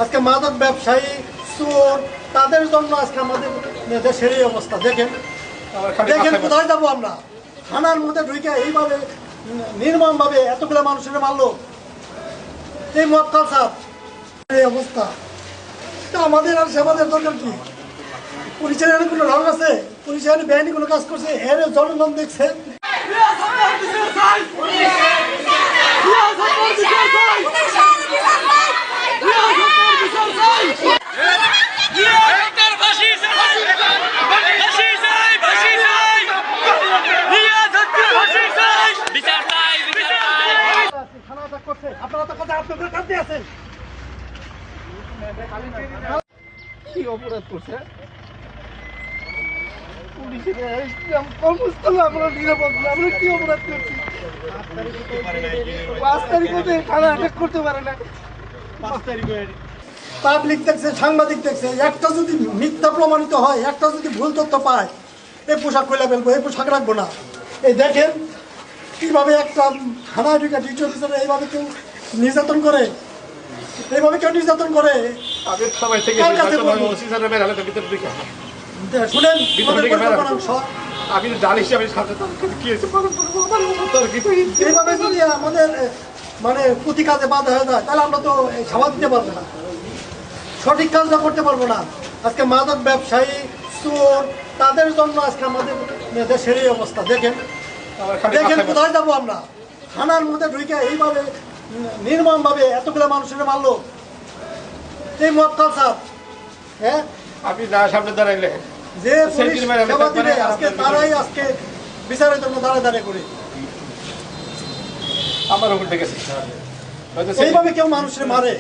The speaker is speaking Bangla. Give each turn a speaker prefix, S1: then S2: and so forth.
S1: আজকে মাদক ব্যবসায়ী চোর তাদের জন্য আজকে আমাদের দেশের এই অবস্থা। দেখেন দেখেন কোথায় যাবো আমরা? থানার মধ্যে ঢুকে এইভাবে নির্মমভাবে এতগুলো মানুষের মারলো। এই মদ কালচার, এই অবস্থা, আমাদের আর সেবাদের দরকার কি? পুলিশের কোনো রং আছে? পুলিশের বেআইনি কোনো কাজ করছে? এর জনগণ দেখছে। আপনারা তো কথা আপনাদের কাছে আছেন। কি অপরাধ করছে পুলিশের? কর্মস্থলে আমরা নিরাপদ না, আমরা কি অপরাধ করছি? 5 তারিখ থানা অ্যাটাক করতে পারে না। 5 তারিখ পাবলিক দেখছে, সাংবাদিক দেখছে, একটা যদি মিথ্যা প্রমাণিত হয়, একটা যদি ভুল তথ্য পায়, এই পোশাক খুলে ফেলবো, এই পোশাক রাখবো না। এই দেখেন কিভাবে একটা থানায় ঢুকে ডিউটি অফিসারে এইভাবে কেউ নির্যাতন করে, এইভাবে কেউ নির্যাতন করে। শুনেন
S2: আমি জানিস
S1: এইভাবে যদি আমাদের মানে প্রতি কাজে বাধা হয়ে যায়, তাহলে আমরা তো সামাল দিতে পারবো না, সঠিক কাজটা করতে পারবো না। আজকে মাদক ব্যবসায়ী চোর তাদের জন্য আজকে আমাদের দেশের এই অবস্থা। দেখেন দেখেন কোথায় যাবো আমরা? থানার মধ্যে ঢুকে এইভাবে নির্মমভাবে এতগুলো মানুষের মারলো। এই মদ কালচার, হ্যাঁ,
S2: আপনি না সামনে দাঁড়াইলে
S1: যে পুলিশ সেবা দিবে আজকে তারাই আজকে বিচারের জন্য দাঁড়ায় করে
S2: আমার উপর ডেকেছে।
S1: এইভাবে কেউ মানুষের মারে?